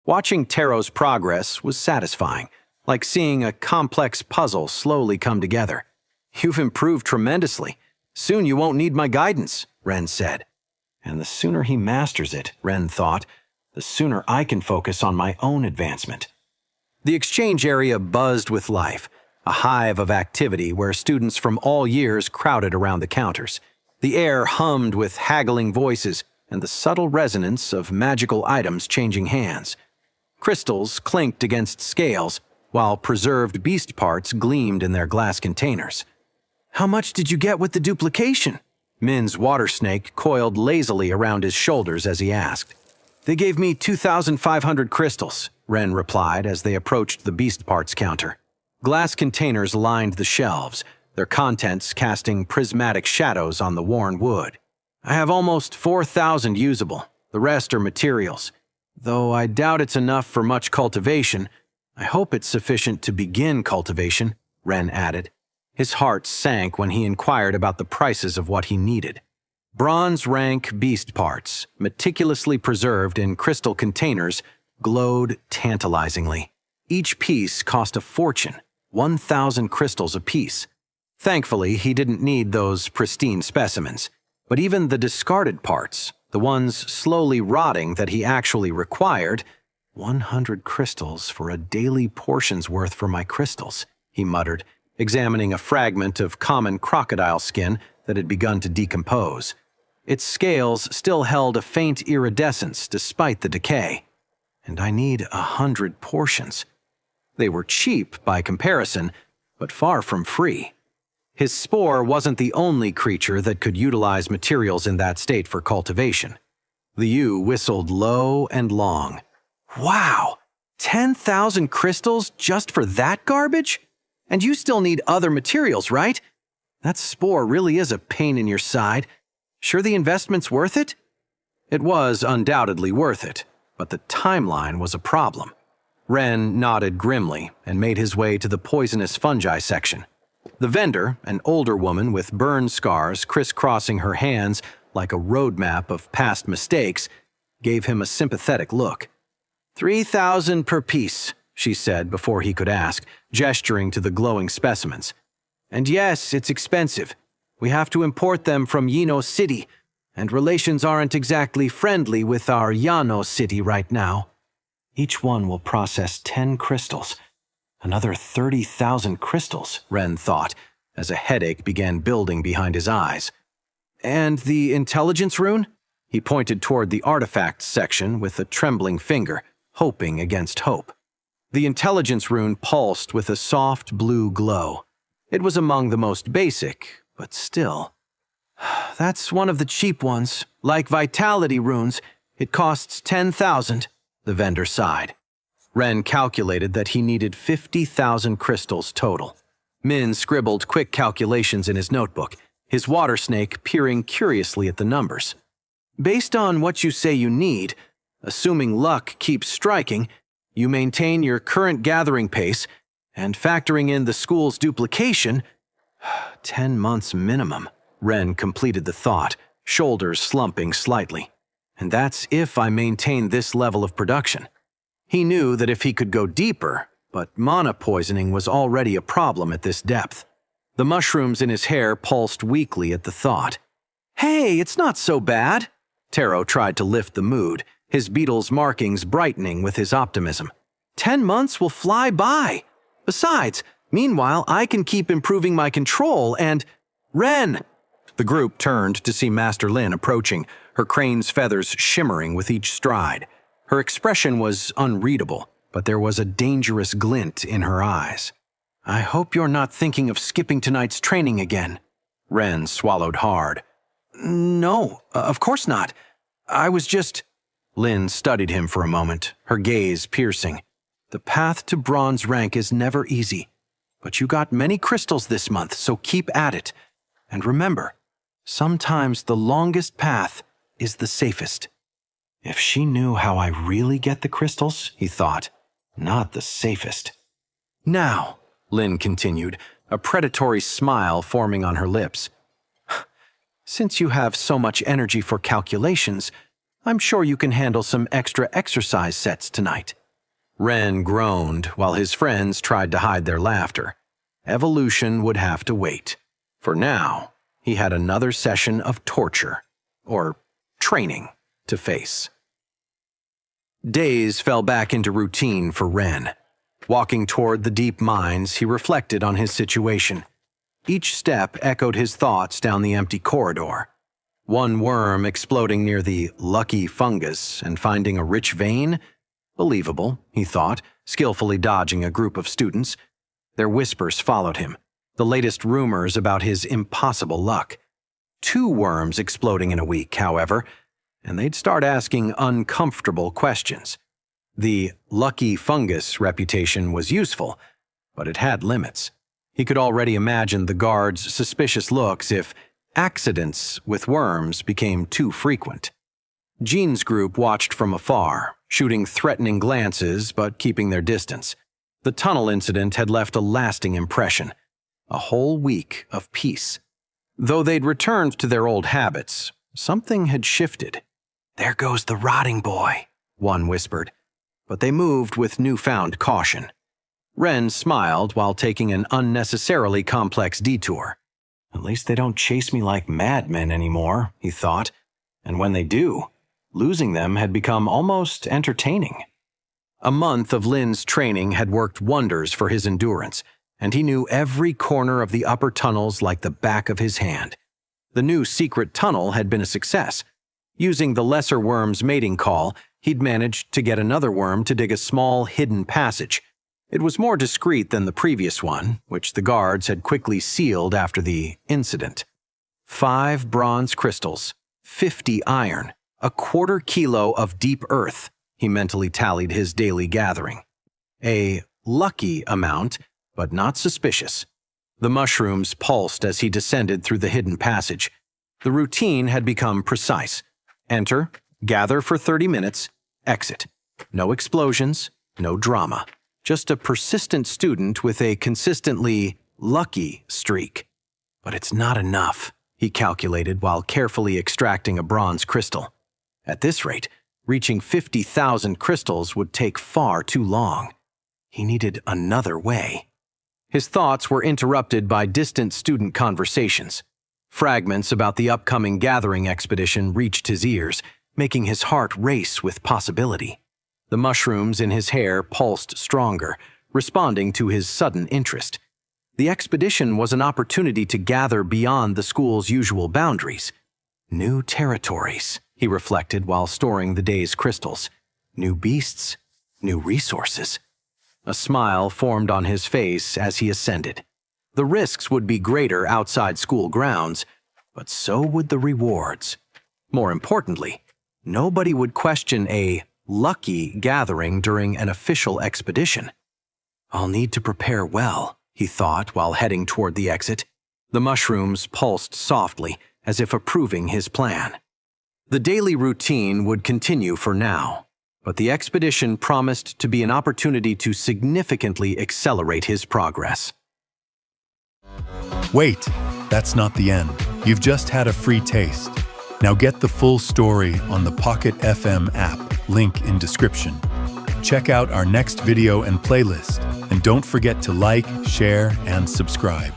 Watching Taro's progress was satisfying, like seeing a complex puzzle slowly come together. "You've improved tremendously. Soon you won't need my guidance," Ren said. And the sooner he masters it, Ren thought, the sooner I can focus on my own advancement. The exchange area buzzed with life, a hive of activity where students from all years crowded around the counters. The air hummed with haggling voices and the subtle resonance of magical items changing hands. Crystals clinked against scales, while preserved beast parts gleamed in their glass containers. "How much did you get with the duplication?" Min's water snake coiled lazily around his shoulders as he asked. "They gave me 2,500 crystals," Ren replied as they approached the beast parts counter. Glass containers lined the shelves, their contents casting prismatic shadows on the worn wood. "I have almost 4,000 usable. The rest are materials. Though I doubt it's enough for much cultivation, I hope it's sufficient to begin cultivation," Ren added. His heart sank when he inquired about the prices of what he needed. Bronze rank beast parts, meticulously preserved in crystal containers, glowed tantalizingly. Each piece cost a fortune, 1,000 crystals apiece. Thankfully, he didn't need those pristine specimens, but even the discarded parts, the ones slowly rotting that he actually required, 100 crystals for a daily portion's worth for my crystals, he muttered, examining a fragment of common crocodile skin that had begun to decompose. Its scales still held a faint iridescence despite the decay. And I need 100 portions. They were cheap by comparison, but far from free. His spore wasn't the only creature that could utilize materials in that state for cultivation. The ewe whistled low and long. "Wow! 10,000 crystals just for that garbage? And you still need other materials, right? That spore really is a pain in your side. Sure the investment's worth it?" It was undoubtedly worth it, but the timeline was a problem. Ren nodded grimly and made his way to the poisonous fungi section. The vendor, an older woman with burn scars crisscrossing her hands like a roadmap of past mistakes, gave him a sympathetic look. 3,000 per piece, she said before he could ask, gesturing to the glowing specimens. "And yes, it's expensive. We have to import them from Yino City, and relations aren't exactly friendly with our Yano City right now." Each one will process 10 crystals. Another 30,000 crystals, Ren thought, as a headache began building behind his eyes. "And the intelligence rune?" He pointed toward the artifacts section with a trembling finger, hoping against hope. The intelligence rune pulsed with a soft blue glow. It was among the most basic, but still. "That's one of the cheap ones. Like vitality runes, it costs 10,000, the vendor sighed. Ren calculated that he needed 50,000 crystals total. Min scribbled quick calculations in his notebook, his water snake peering curiously at the numbers. "Based on what you say you need, assuming luck keeps striking, you maintain your current gathering pace, and factoring in the school's duplication, 10 months minimum," Ren completed the thought, shoulders slumping slightly. "And that's if I maintain this level of production." He knew that if he could go deeper, but mana poisoning was already a problem at this depth. The mushrooms in his hair pulsed weakly at the thought. "Hey, it's not so bad." Taro tried to lift the mood, his beetle's markings brightening with his optimism. 10 months will fly by. Besides, meanwhile, I can keep improving my control and— Ren! The group turned to see Master Lin approaching, her crane's feathers shimmering with each stride. Her expression was unreadable, but there was a dangerous glint in her eyes. "I hope you're not thinking of skipping tonight's training again." Ren swallowed hard. "No, of course not. I was just—" Lin studied him for a moment, her gaze piercing. "The path to bronze rank is never easy, but you got many crystals this month, so keep at it. And remember, sometimes the longest path is the safest." If she knew how I really get the crystals, he thought, not the safest. "Now," Lin continued, a predatory smile forming on her lips, "since you have so much energy for calculations, I'm sure you can handle some extra exercise sets tonight. Ren groaned while his friends tried to hide their laughter. Evolution would have to wait. For now, he had another session of torture, or training, to face. Days fell back into routine for Ren. Walking toward the deep mines, he reflected on his situation. Each step echoed his thoughts down the empty corridor. One worm exploding near the lucky fungus and finding a rich vein? Believable, he thought, skillfully dodging a group of students. Their whispers followed him, the latest rumors about his impossible luck. 2 worms exploding in a week, however, and they'd start asking uncomfortable questions. The lucky fungus reputation was useful, but it had limits. He could already imagine the guards' suspicious looks if accidents with worms became too frequent. Jean's group watched from afar, shooting threatening glances but keeping their distance. The tunnel incident had left a lasting impression. A whole week of peace. Though they'd returned to their old habits, something had shifted. "There goes the rotting boy," one whispered. But they moved with newfound caution. Ren smiled while taking an unnecessarily complex detour. At least they don't chase me like madmen anymore, he thought. And when they do, losing them had become almost entertaining. A month of Lin's training had worked wonders for his endurance, and he knew every corner of the upper tunnels like the back of his hand. The new secret tunnel had been a success. Using the lesser worm's mating call, he'd managed to get another worm to dig a small, hidden passage. It was more discreet than the previous one, which the guards had quickly sealed after the incident. 5 bronze crystals, 50 iron, a quarter kilo of deep earth, he mentally tallied his daily gathering. A lucky amount, but not suspicious. The mushrooms pulsed as he descended through the hidden passage. The routine had become precise. Enter, gather for 30 minutes, exit. No explosions, no drama. Just a persistent student with a consistently lucky streak. But it's not enough, he calculated while carefully extracting a bronze crystal. At this rate, reaching 50,000 crystals would take far too long. He needed another way. His thoughts were interrupted by distant student conversations. Fragments about the upcoming gathering expedition reached his ears, making his heart race with possibility. The mushrooms in his hair pulsed stronger, responding to his sudden interest. The expedition was an opportunity to gather beyond the school's usual boundaries. New territories, he reflected while storing the day's crystals. New beasts, new resources. A smile formed on his face as he ascended. The risks would be greater outside school grounds, but so would the rewards. More importantly, nobody would question a lucky gathering during an official expedition. I'll need to prepare well, he thought while heading toward the exit. The mushrooms pulsed softly, as if approving his plan. The daily routine would continue for now, but the expedition promised to be an opportunity to significantly accelerate his progress. Wait, that's not the end. You've just had a free taste. Now get the full story on the Pocket FM app, link in description. Check out our next video and playlist, and don't forget to like, share, and subscribe.